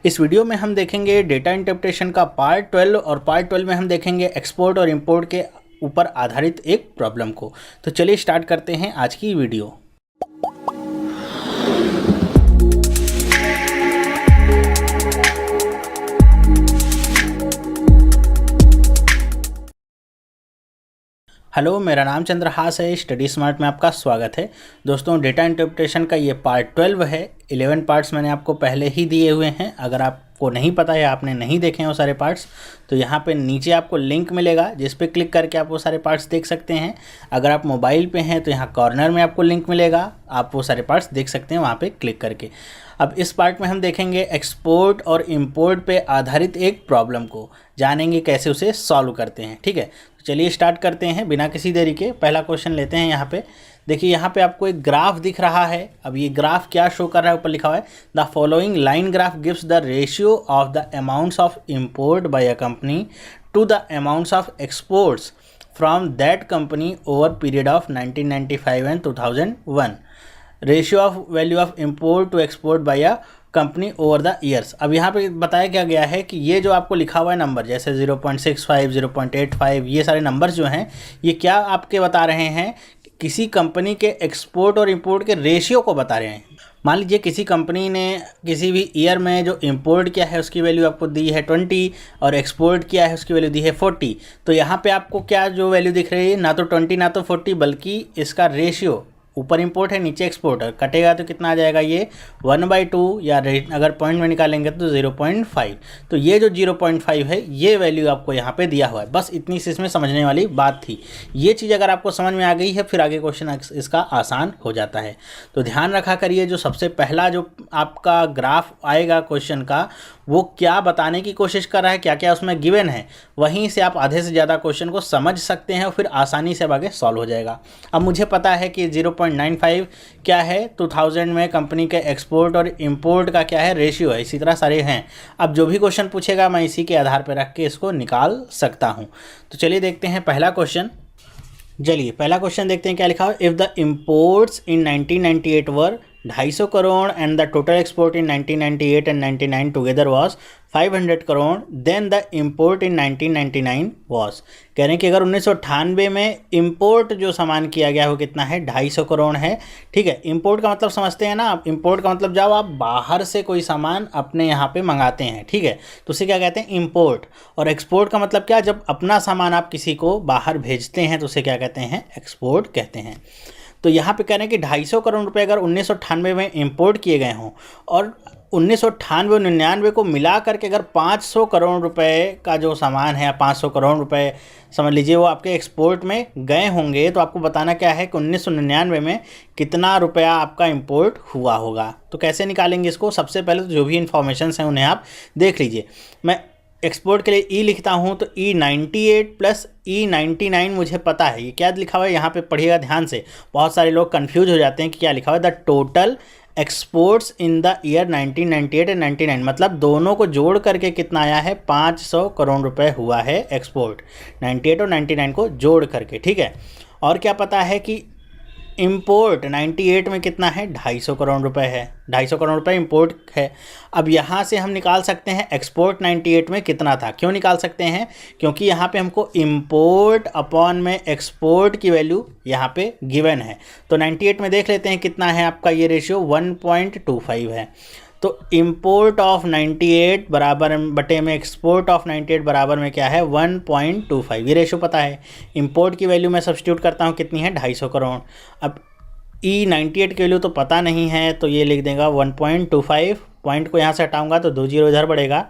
इस वीडियो में हम देखेंगे डेटा इंटरप्रिटेशन का पार्ट 12 और पार्ट 12 में हम देखेंगे एक्सपोर्ट और इंपोर्ट के ऊपर आधारित एक प्रॉब्लम को। तो चलिए स्टार्ट करते हैं आज की वीडियो। हेलो, मेरा नाम चंद्रहास है। स्टडी स्मार्ट में आपका स्वागत है। दोस्तों, डेटा इंटरप्रिटेशन का ये पार्ट 12 है। 11 पार्ट्स मैंने आपको पहले ही दिए हुए हैं। अगर आपको नहीं पता है, आपने नहीं देखे हैं वो सारे पार्ट्स, तो यहाँ पे नीचे आपको लिंक मिलेगा जिस पे क्लिक करके आप वो सारे पार्ट्स देख सकते हैं। अगर आप मोबाइल पे हैं तो यहाँ कॉर्नर में आपको लिंक मिलेगा, आप वो सारे पार्ट्स देख सकते हैं वहाँ पे क्लिक करके। अब इस पार्ट में हम देखेंगे एक्सपोर्ट और इंपोर्ट पे आधारित एक प्रॉब्लम को, जानेंगे कैसे उसे सॉल्व करते हैं। ठीक है, तो चलिए स्टार्ट करते हैं बिना किसी देरी के। पहला क्वेश्चन लेते हैं। यहाँ पे देखिए, यहाँ पे आपको एक ग्राफ दिख रहा है। अब ये ग्राफ क्या शो कर रहा है, ऊपर लिखा हुआ है the following line graph gives the ratio of the amounts of import by a company to the amounts of exports from that company over period of 1995 and 2001। Ratio of value of import to export by a company over the years. अब यहाँ पे बताया क्या गया है कि ये जो आपको लिखा हुआ है नंबर, जैसे 0.65, 0.85, ये सारे नंबर्स जो हैं, ये क्या आपके बता रहे हैं, किसी कंपनी के एक्सपोर्ट और इंपोर्ट के रेशियो को बता रहे हैं। मान लीजिए किसी कंपनी ने किसी भी ईयर में जो इंपोर्ट किया है उसकी वैल्यू आपको दी है 20 और एक्सपोर्ट किया है उसकी वैल्यू दी है 40। तो यहाँ पे आपको क्या जो वैल्यू दिख रही है, ना तो 20 ना तो 40, बल्कि इसका रेशियो, ऊपर इंपोर्ट है नीचे एक्सपोर्ट है, कटेगा तो कितना आ जाएगा, ये 1/2, या अगर पॉइंट में निकालेंगे तो 0.5। तो ये जो 0.5 है, ये वैल्यू आपको यहाँ पे दिया हुआ है। बस इतनी सी इसमें समझने वाली बात थी। ये चीज़ अगर आपको समझ में आ गई है, फिर आगे क्वेश्चन इसका आसान हो जाता है। तो ध्यान रखा करिए, जो सबसे पहला जो आपका ग्राफ आएगा क्वेश्चन का, वो क्या बताने की कोशिश कर रहा है, क्या क्या उसमें गिवन है, वहीं से आप आधे से ज़्यादा क्वेश्चन को समझ सकते हैं और फिर आसानी से अब आगे सॉल्व हो जाएगा। अब मुझे पता है कि 0.95 क्या है, 2000 में कंपनी के एक्सपोर्ट और इंपोर्ट का क्या है, रेशियो है। इसी तरह सारे हैं। अब जो भी क्वेश्चन पूछेगा मैं इसी के आधार पर रख के इसको निकाल सकता हूँ। तो चलिए देखते हैं पहला क्वेश्चन। चलिए पहला क्वेश्चन देखते हैं क्या लिखा है। If the imports in 1998 were 250 crore and the total export in 1998 and 99 together was 500 crore, then the import in 1999 was. कह रहे हैं कि अगर 1998 में इम्पोर्ट जो सामान किया गया वो कितना है, 250 करोड़ है। ठीक है, इम्पोर्ट का मतलब समझते हैं ना आप। इम्पोर्ट का मतलब जब आप बाहर से कोई सामान अपने यहाँ पे मंगाते हैं, ठीक है, तो उसे क्या कहते हैं, इम्पोर्ट। और एक्सपोर्ट का मतलब क्या, जब अपना सामान आप किसी को बाहर भेजते हैं तो उसे क्या कहते हैं, एक्सपोर्ट कहते हैं। तो यहाँ पे कह रहे हैं कि 250 करोड़ रुपए अगर 1998 में इंपोर्ट किए गए हों और 1998 और 99 को मिला करके अगर 500 करोड़ रुपए का जो सामान है, 500 करोड़ रुपए समझ लीजिए, वो आपके एक्सपोर्ट में गए होंगे, तो आपको बताना क्या है कि 1999 में कितना रुपया आपका इंपोर्ट हुआ होगा। तो कैसे निकालेंगे इसको, सबसे पहले तो जो भी इन्फॉर्मेशन हैं उन्हें आप देख लीजिए। मैं एक्सपोर्ट के लिए ई लिखता हूँ, तो E98 प्लस E99 मुझे पता है। ये क्या लिखा हुआ है यहाँ पे पढ़िएगा ध्यान से। बहुत सारे लोग कंफ्यूज हो जाते हैं कि क्या लिखा हुआ है, the total exports in the year 1998 and 99, मतलब दोनों को जोड़ करके कितना आया है, 500 करोड़ रुपए हुआ है एक्सपोर्ट, 98 और 99 को जोड़ करके। ठीक है, और क्या पता है कि इंपोर्ट 98 में कितना है, 250 करोड़ रुपए है, 250 करोड़ रुपए इंपोर्ट है। अब यहाँ से हम निकाल सकते हैं एक्सपोर्ट 98 में कितना था। क्यों निकाल सकते हैं, क्योंकि यहाँ पे हमको इंपोर्ट अपॉन में एक्सपोर्ट की वैल्यू यहाँ पे गिवन है। तो 98 में देख लेते हैं कितना है आपका ये रेशियो, 1.25 है। तो इंपोर्ट ऑफ 98 बराबर बटे में एक्सपोर्ट ऑफ 98 बराबर में क्या है, 1.25। ये रेशो पता है। इंपोर्ट की वैल्यू मैं सब्स्टिट्यूट करता हूँ, कितनी है, 250 करोड़। अब E98 की वैल्यू तो पता नहीं है, तो ये लिख देगा 1.25। पॉइंट को यहाँ से हटाऊंगा तो 2 जीरो इधर बढ़ेगा,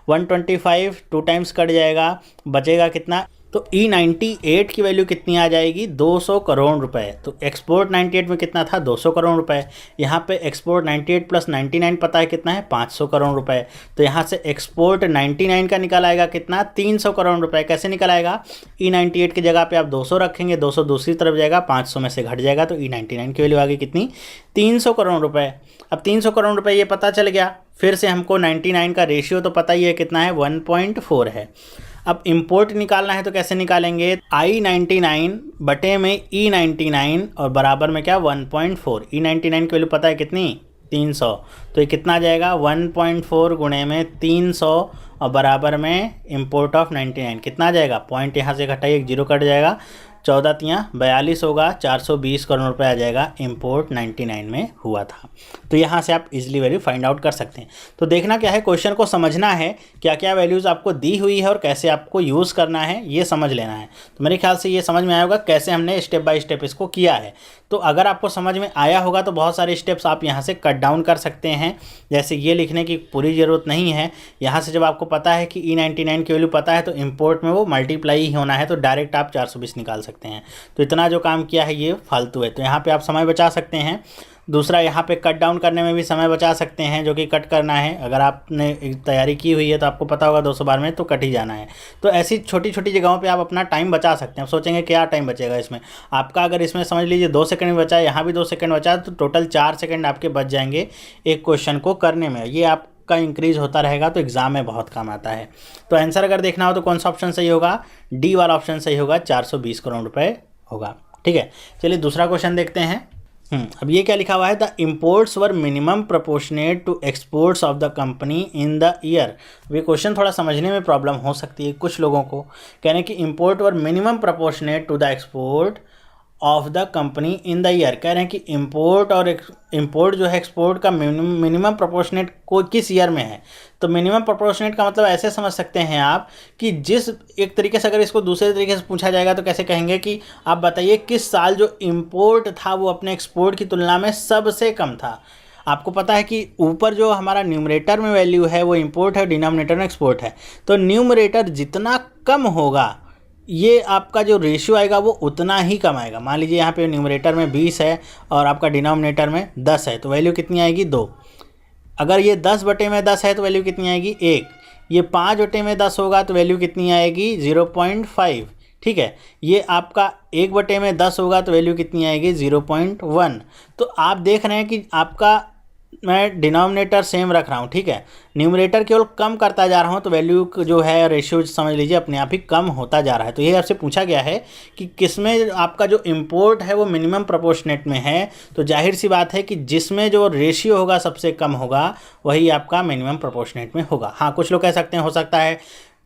125 2 टाइम्स कट जाएगा, बचेगा कितना। तो E98 की वैल्यू कितनी आ जाएगी, 200 करोड़ रुपए। तो एक्सपोर्ट 98 में कितना था, 200 करोड़ रुपए। यहाँ पे एक्सपोर्ट 98 प्लस 99 पता है कितना है, 500 करोड़ रुपए। तो यहाँ से एक्सपोर्ट 99 का निकल आएगा कितना, 300 करोड़ रुपए। कैसे निकल आएगा, E98 की जगह पे आप 200 रखेंगे, 200 दूसरी तरफ जाएगा, 500 में से घट जाएगा, तो E99 की वैल्यू आ गई कितनी, 300 करोड़ रुपए। अब 300 करोड़ रुपए ये पता चल गया। फिर से हमको 99 का रेशियो तो पता ही है कितना है, 1.4 है। अब इंपोर्ट निकालना है तो कैसे निकालेंगे, I99 बटे में E99 और बराबर में क्या, 1.4। E99 की वैल्यू पता है कितनी, 300, तो ये कितना आ जाएगा 1.4 गुणे में 300 और बराबर में इम्पोर्ट ऑफ 99 कितना आ जाएगा, पॉइंट यहाँ से घटाइए, एक जीरो कट जाएगा, 14 तियाँ 42 होगा, 420 करोड़ रुपए आ जाएगा, इम्पोर्ट 99 में हुआ था। तो यहाँ से आप इजीली वैल्यू फाइंड आउट कर सकते हैं। तो देखना क्या है, क्वेश्चन को समझना है, क्या क्या वैल्यूज़ आपको दी हुई है और कैसे आपको यूज़ करना है ये समझ लेना है। तो मेरे ख्याल से ये समझ में आया होगा कैसे हमने स्टेप बाय स्टेप इसको किया है। तो अगर आपको समझ में आया होगा तो बहुत सारे स्टेप्स आप यहाँ से कट डाउन कर सकते हैं, जैसे ये लिखने की पूरी ज़रूरत नहीं है। यहाँ से जब आपको पता है कि E99 की वैल्यू पता है तो इम्पोर्ट में वो मल्टीप्लाई ही होना है, तो डायरेक्ट आप 420 निकाल सकते हैं। तो इतना जो काम किया है ये फालतू है, तो यहाँ पे आप समय बचा सकते हैं। दूसरा, यहाँ पे कट डाउन करने में भी समय बचा सकते हैं, जो कि कट करना है। अगर आपने तैयारी की हुई है तो आपको पता होगा 200 बार में तो कट ही जाना है। तो ऐसी छोटी छोटी जगहों पे आप अपना टाइम बचा सकते हैं। आप सोचेंगे क्या टाइम बचेगा इसमें, आपका अगर इसमें समझ लीजिए 2 सेकंड बचा है, यहाँ भी 2 सेकंड बचा है, तो टोटल 4 सेकंड आपके बच जाएंगे एक क्वेश्चन को करने में। ये आप का इंक्रीज होता रहेगा तो एग्जाम में बहुत काम आता है। तो आंसर अगर देखना हो तो कौन सा ऑप्शन सही होगा, डी वाला ऑप्शन सही होगा, 420 करोड़ रुपए होगा। ठीक है, चलिए दूसरा क्वेश्चन देखते हैं। अब ये क्या लिखा हुआ है, the imports were minimum proportionate to exports of the company in the year. ये क्वेश्चन थोड़ा समझने में प्रॉब्लम हो सकती है कुछ लोगों को। कहने कि import were minimum proportionate to the export of the company in the year. कह रहे हैं कि इम्पोर्ट और इम्पोर्ट जो है एक्सपोर्ट का मिनिमम प्रोपोर्शनेट को किस ईयर में है। तो मिनिमम प्रोपोर्शनेट का मतलब ऐसे समझ सकते हैं आप कि जिस एक तरीके से अगर इसको दूसरे तरीके से पूछा जाएगा तो कैसे कहेंगे कि आप बताइए किस साल जो इम्पोर्ट था वो अपने एक्सपोर्ट की तुलना में सबसे कम था। आपको पता है कि ऊपर जो हमारा न्यूमरेटर में वैल्यू है वो इम्पोर्ट है, डिनोमिनेटर में एक्सपोर्ट है। तो न्यूमरेटर जितना कम होगा ये आपका जो रेशियो आएगा वो उतना ही कम आएगा। मान लीजिए यहाँ पे न्यूमरेटर में 20 है और आपका डिनोमिनेटर में 10 है, तो वैल्यू कितनी आएगी 2। अगर ये 10/10 है तो वैल्यू कितनी आएगी 1। ये 5/10 होगा तो वैल्यू कितनी आएगी 0.5। ठीक है, ये आपका 1/10 होगा तो वैल्यू कितनी आएगी 0.1। तो आप देख रहे हैं कि आपका मैं डिनोमिनेटर सेम रख रहा हूँ, ठीक है, न्यूमरेटर केवल कम करता जा रहा हूँ, तो वैल्यू जो है रेशियो समझ लीजिए अपने आप ही कम होता जा रहा है। तो ये आपसे पूछा गया है कि किसमें आपका जो इम्पोर्ट है वो मिनिमम प्रोपोर्शनेट में है। तो जाहिर सी बात है कि जिसमें जो रेशियो होगा सबसे कम होगा वही आपका मिनिमम प्रोपोर्शनेट में होगा। हाँ, कुछ लोग कह सकते हैं हो सकता है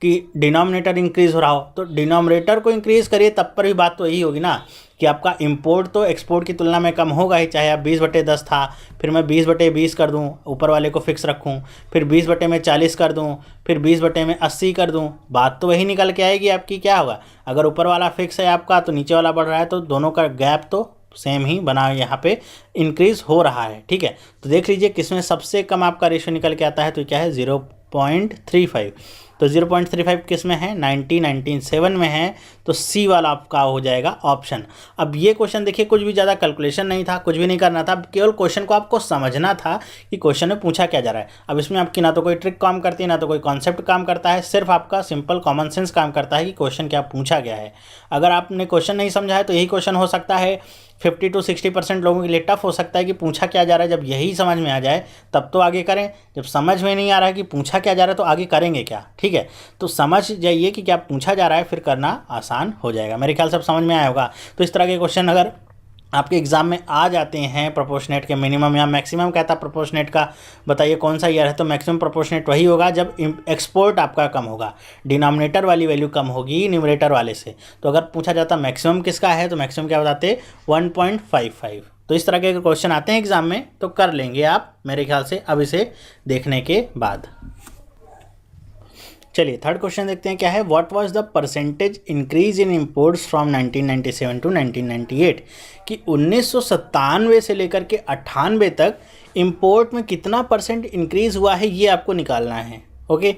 कि डिनोमिनेटर इंक्रीज़ हो रहा हो, तो डिनोमिनेटर को इंक्रीज़ करिए तब पर भी बात तो यही होगी ना कि आपका इंपोर्ट तो एक्सपोर्ट की तुलना में कम होगा ही। चाहे आप 20/10 था, फिर मैं 20/20 कर दूं, ऊपर वाले को फिक्स रखूं, फिर 20/40 कर दूं, फिर 20/80 कर दूं, बात तो वही निकल के आएगी आपकी। क्या होगा, अगर ऊपर वाला फिक्स है आपका तो नीचे वाला बढ़ रहा है, तो दोनों का गैप तो सेम ही बना यहाँ पे इंक्रीज़ हो रहा है। ठीक है, तो देख लीजिए किसमें सबसे कम आपका रेशियो निकल के आता है, तो क्या है 0.35। तो 0.35 किस में है 1997 में है, तो सी वाला आपका हो जाएगा ऑप्शन। अब ये क्वेश्चन देखिए कुछ भी ज़्यादा कैलकुलेशन नहीं था, कुछ भी नहीं करना था, केवल क्वेश्चन को आपको समझना था कि क्वेश्चन में पूछा क्या जा रहा है। अब इसमें आपकी ना तो कोई ट्रिक काम करती है ना तो कोई कॉन्सेप्ट काम करता है, सिर्फ आपका सिंपल कॉमन सेंस काम करता है कि क्वेश्चन क्या पूछा गया है। अगर आपने क्वेश्चन नहीं समझा है तो यही क्वेश्चन हो सकता है 50 to 60% लोगों के लिए टफ हो सकता है कि पूछा क्या जा रहा है। जब यही समझ में आ जाए तब तो आगे करें, जब समझ में नहीं आ रहा है कि पूछा क्या जा रहा है तो आगे करेंगे क्या। ठीक है, तो समझ जाइए कि क्या पूछा जा रहा है, फिर करना आसान हो जाएगा। मेरे ख्याल से अब समझ में आया होगा। तो इस तरह के क्वेश्चन अगर आपके एग्जाम में आ जाते हैं प्रोपोर्शनेट के मिनिमम या मैक्सिमम कहता है प्रोपोर्शनेट का, बताइए कौन सा ईयर है, तो मैक्सिमम प्रोपोर्शनेट वही होगा जब एक्सपोर्ट आपका कम होगा, डिनोमिनेटर वाली वैल्यू कम होगी न्यूमरेटर वाले से। तो अगर पूछा जाता मैक्सिमम किसका है तो मैक्सिमम क्या बताते 1.55। तो इस तरह के क्वेश्चन आते हैं एग्जाम में तो कर लेंगे आप मेरे ख्याल से अब इसे देखने के बाद। चलिए थर्ड क्वेश्चन देखते हैं क्या है, what was the percentage increase in imports from 1997 to 1998। कि 1997 से लेकर के 98 तक इम्पोर्ट में कितना परसेंट इंक्रीज़ हुआ है ये आपको निकालना है। ओके,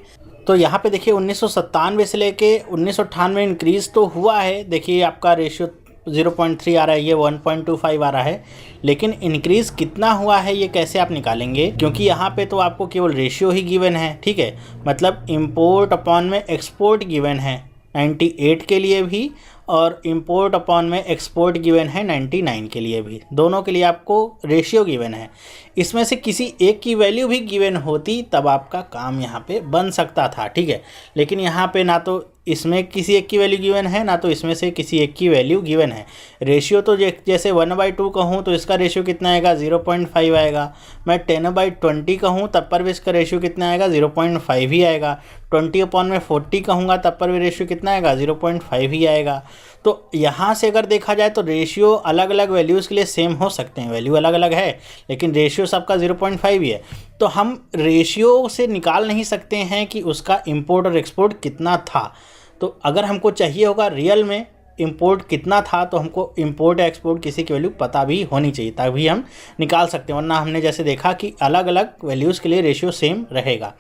तो यहाँ पे देखिए 1997 से लेके 1998 इंक्रीज़ तो हुआ है। देखिए आपका रेशियो 0.3 आ रहा है, ये 1.25 आ रहा है, लेकिन इंक्रीज़ कितना हुआ है ये कैसे आप निकालेंगे, क्योंकि यहाँ पे तो आपको केवल रेशियो ही गिवन है। ठीक है, मतलब इंपोर्ट अपॉन में एक्सपोर्ट गिवन है 98 के लिए भी, और इंपोर्ट अपॉन में एक्सपोर्ट गिवन है 99 के लिए भी। दोनों के लिए आपको रेशियो गिवन है। इसमें से किसी एक की वैल्यू भी गिवन होती तब आपका काम यहाँ पे बन सकता था। ठीक है, लेकिन यहाँ पे ना तो इसमें किसी एक की वैल्यू गिवन है, ना तो इसमें से किसी एक की वैल्यू गिवन है। रेशियो तो जैसे 1/2 कहूँ तो इसका रेशियो कितना आएगा, 0.5 आएगा। मैं 10/20 कहूँ तब पर भी इसका रेशियो कितना आएगा, 0.5 ही आएगा। 20/40 कहूँगा तब पर भी रेशियो कितना आएगा, 0.5 ही आएगा। तो यहाँ से अगर देखा जाए तो रेशियो अलग अलग वैल्यूज़ के लिए सेम हो सकते हैं, वैल्यू अलग अलग है लेकिन रेशियो सबका 0.5 ही है। तो हम रेशियो से निकाल नहीं सकते हैं कि उसका इंपोर्ट और एक्सपोर्ट कितना था। तो अगर हमको चाहिए होगा रियल में इंपोर्ट कितना था, तो हमको इंपोर्ट या एक्सपोर्ट किसी की वैल्यू पता भी होनी चाहिए, तभी हम निकाल सकते हैं। वरना हमने जैसे देखा कि अलग अलग वैल्यूज़ के लिए रेशियो सेम रहेगा।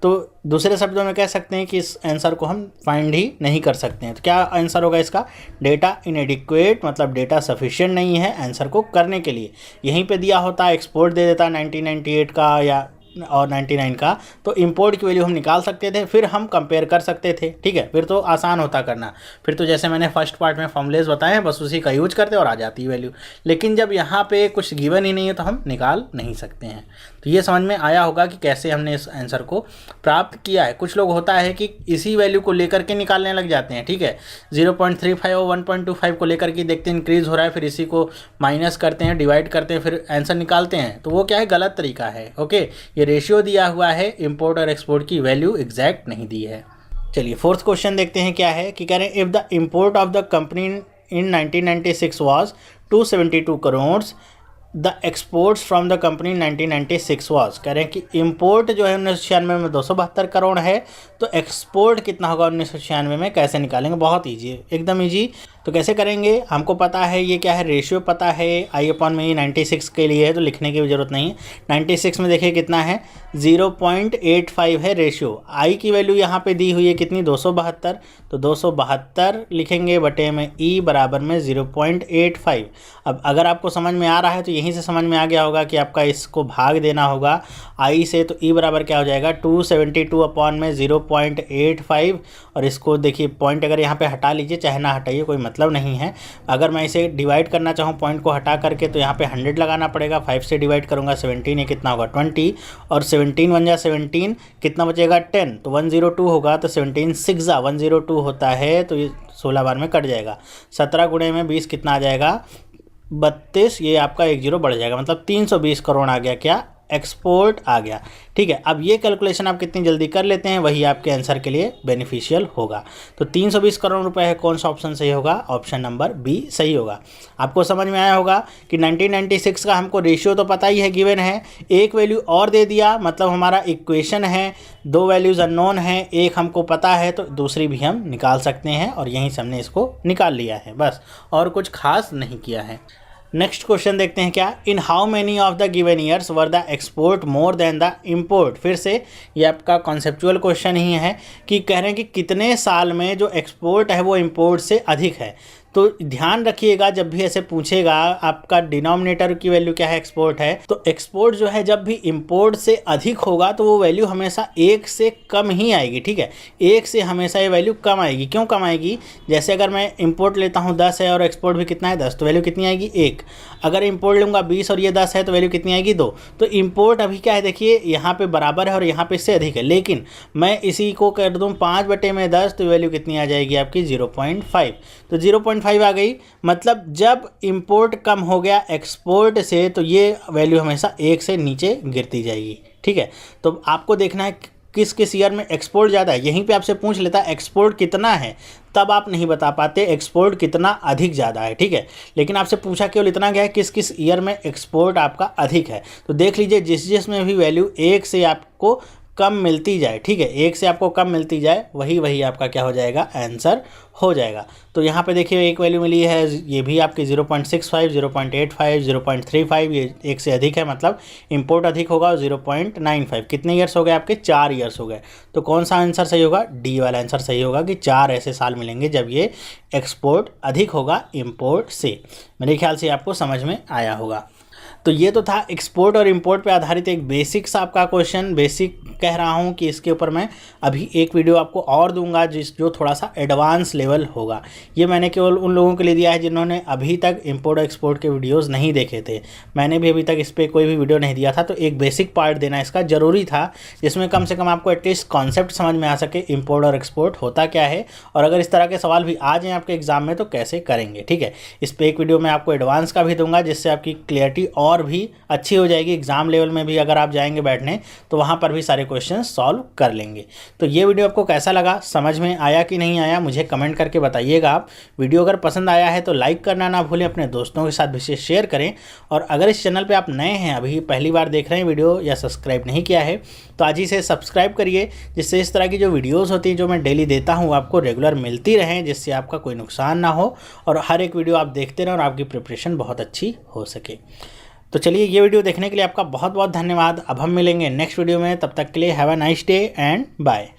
तो दूसरे शब्दों में कह सकते हैं कि इस आंसर को हम फाइंड ही नहीं कर सकते हैं। तो क्या आंसर होगा इसका, डेटा इनएडिक्वेट, मतलब डेटा सफिशिएंट नहीं है आंसर को करने के लिए। यहीं पे दिया होता एक्सपोर्ट दे देता 1998 का या और 99 का, तो इंपोर्ट की वैल्यू हम निकाल सकते थे, फिर हम कंपेयर कर सकते थे। ठीक है, फिर तो आसान होता करना। फिर तो जैसे मैंने फर्स्ट पार्ट में फॉर्मूलेज बताए हैं बस उसी का यूज करते और आ जाती है वैल्यू। लेकिन जब यहाँ पे कुछ गिवन ही नहीं है तो हम निकाल नहीं सकते हैं। तो ये समझ में आया होगा कि कैसे हमने इस आंसर को प्राप्त किया है। कुछ लोग होता है कि इसी वैल्यू को लेकर के निकालने लग जाते हैं। ठीक है, 0.35 और 1.25 को लेकर के देखते हैं इंक्रीज़ हो रहा है, फिर इसी को माइनस करते हैं, डिवाइड करते हैं, फिर आंसर निकालते हैं। तो वो क्या है, गलत तरीका है। ओके, ये रेशियो दिया हुआ है, इंपोर्ट और एक्सपोर्ट की वैल्यू एग्जैक्ट नहीं दी है। चलिए फोर्थ क्वेश्चन देखते हैं क्या है कि कह रहे हैं if the import of the company in 1996 was 272 crore, the exports from the company 1996 was, कह रहे हैं कि इंपोर्ट जो है 1996 में 272 करोड़ है, तो एक्सपोर्ट कितना होगा 1996 में, कैसे निकालेंगे। बहुत ईजी है, एकदम ईजी। तो कैसे करेंगे, हमको पता है ये क्या है, रेशियो पता है, I/में 96 के लिए है तो लिखने की ज़रूरत नहीं है। 96 में देखिए कितना है, 0.85 है रेशियो। आई की वैल्यू यहाँ पे दी हुई है कितनी, 272, तो 272 लिखेंगे बटे में ई बराबर में 0.85। अब अगर आपको समझ में आ रहा है तो यहीं से समझ में आ गया होगा कि आपका इसको भाग देना होगा आई से, तो ई बराबर क्या हो जाएगा, 272 अपॉन में 0.85। और इसको देखिए पॉइंट अगर यहाँ पे हटा लीजिए, चाहे ना हटाइए कोई मतलब नहीं है। अगर मैं इसे डिवाइड करना चाहूँ पॉइंट को हटा करके तो यहाँ पे 100 लगाना पड़ेगा। 5 से डिवाइड करूँगा 17, ये कितना होगा 20, और 17 1 जा 17, कितना बचेगा 10, तो 102 होगा। तो 17 6 जा 102 होता है, तो ये 16 बार में कट जाएगा। 17 गुणे में 20 कितना आ जाएगा, 32, ये आपका 1 0 बढ़ जाएगा, मतलब 320 करोड़ आ गया, क्या एक्सपोर्ट आ गया। ठीक है, अब ये कैलकुलेशन आप कितनी जल्दी कर लेते हैं वही आपके आंसर के लिए बेनिफिशियल होगा। तो 320 करोड़ रुपए है, कौन सा ऑप्शन सही होगा, ऑप्शन नंबर बी सही होगा। आपको समझ में आया होगा कि 1996 का हमको रेशियो तो पता ही है, गिवन है, एक वैल्यू और दे दिया, मतलब हमारा इक्वेशन है, 2 वैल्यूज़ अननोन है, एक हमको पता है तो दूसरी भी हम निकाल सकते हैं, और यहीं से हमने इसको निकाल लिया है बस, और कुछ खास नहीं किया है। नेक्स्ट क्वेश्चन देखते हैं क्या, in how many of the given years were the export more than the import. फिर से ये आपका कॉन्सेप्चुअल क्वेश्चन ही है कि कह रहे हैं कि कितने साल में जो एक्सपोर्ट है वो इम्पोर्ट से अधिक है। तो ध्यान रखिएगा जब भी ऐसे पूछेगा, आपका डिनोमिनेटर की वैल्यू क्या है, एक्सपोर्ट है, तो एक्सपोर्ट जो है जब भी इंपोर्ट से अधिक होगा तो वो वैल्यू हमेशा 1 से कम ही आएगी। ठीक है, 1 से हमेशा ये वैल्यू कम आएगी। क्यों कम आएगी, जैसे अगर मैं इंपोर्ट लेता हूँ 10 है और एक्सपोर्ट भी कितना है 10, तो वैल्यू कितनी आएगी 1। अगर इंपोर्ट लूँगा 20 और ये 10 है तो वैल्यू कितनी आएगी 2। तो इंपोर्ट अभी क्या है, देखिए यहाँ पे बराबर है और यहाँ पे इससे अधिक है, लेकिन मैं इसी को कर दूँ 5/10, तो वैल्यू कितनी आ जाएगी आपकी 0.5। तो 0.5 आ गई, मतलब जब इंपोर्ट कम हो गया एक्सपोर्ट से तो ये वैल्यू हमेशा 1 से नीचे गिरती जाएगी। ठीक है, तो आपको देखना है किस किस ईयर में एक्सपोर्ट ज़्यादा है। यहीं पे आपसे पूछ लेता है एक्सपोर्ट कितना है, तब आप नहीं बता पाते एक्सपोर्ट कितना अधिक ज़्यादा है। ठीक है, लेकिन आपसे पूछा केवल इतना गया है किस किस ईयर में एक्सपोर्ट आपका अधिक है। तो देख लीजिए जिस में भी वैल्यू 1 से आपको कम मिलती जाए, ठीक है, 1 से आपको कम मिलती जाए, वही आपका क्या हो जाएगा, आंसर हो जाएगा। तो यहाँ पे देखिए एक वैल्यू मिली है, ये भी आपकी 0.65, 0.85, 0.35, ये 1 से अधिक है, मतलब इंपोर्ट अधिक होगा। 0.95, कितने ईयर्स हो गए आपके, 4 ईयर्स हो गए। तो कौन सा आंसर सही होगा, डी वाला आंसर सही होगा कि 4 ऐसे साल मिलेंगे जब ये एक्सपोर्ट अधिक होगा इंपोर्ट से। मेरे ख्याल से आपको समझ में आया होगा। तो ये तो था एक्सपोर्ट और इंपोर्ट पे आधारित एक बेसिक सा आपका क्वेश्चन। बेसिक कह रहा हूँ कि इसके ऊपर मैं अभी एक वीडियो आपको और दूंगा जो थोड़ा सा एडवांस लेवल होगा। ये मैंने केवल उन लोगों के लिए दिया है जिन्होंने अभी तक इंपोर्ट और एक्सपोर्ट के वीडियोज़ नहीं देखे थे। मैंने भी अभी तक इस पर कोई भी वीडियो नहीं दिया था, तो एक बेसिक पार्ट देना इसका ज़रूरी था, जिसमें कम से कम आपको एटलीस्ट कॉन्सेप्ट समझ में आ सके इंपोर्ट और एक्सपोर्ट होता क्या है, और अगर इस तरह के सवाल भी आ जाएँ आपके एग्जाम में तो कैसे करेंगे। ठीक है, इस पर एक वीडियो मैं आपको एडवांस का भी दूंगा, जिससे आपकी क्लियरिटी और भी अच्छी हो जाएगी। एग्जाम लेवल में भी अगर आप जाएंगे बैठने तो वहाँ पर भी सारे क्वेश्चन सॉल्व कर लेंगे। तो ये वीडियो आपको कैसा लगा, समझ में आया कि नहीं आया, मुझे कमेंट करके बताइएगा आप। वीडियो अगर पसंद आया है तो लाइक करना ना भूलें, अपने दोस्तों के साथ विशेष शेयर करें। और अगर इस चैनल पे आप नए हैं, अभी पहली बार देख रहे हैं वीडियो या सब्सक्राइब नहीं किया है, तो आज ही से सब्सक्राइब करिए, जिससे इस तरह की जो वीडियोज़ होती हैं जो मैं डेली देता हूँ आपको रेगुलर मिलती रहें, जिससे आपका कोई नुकसान ना हो और हर एक वीडियो आप देखते रहें और आपकी प्रिपरेशन बहुत अच्छी हो सके। तो चलिए, ये वीडियो देखने के लिए आपका बहुत बहुत धन्यवाद। अब हम मिलेंगे नेक्स्ट वीडियो में, तब तक के लिए have a nice day and bye.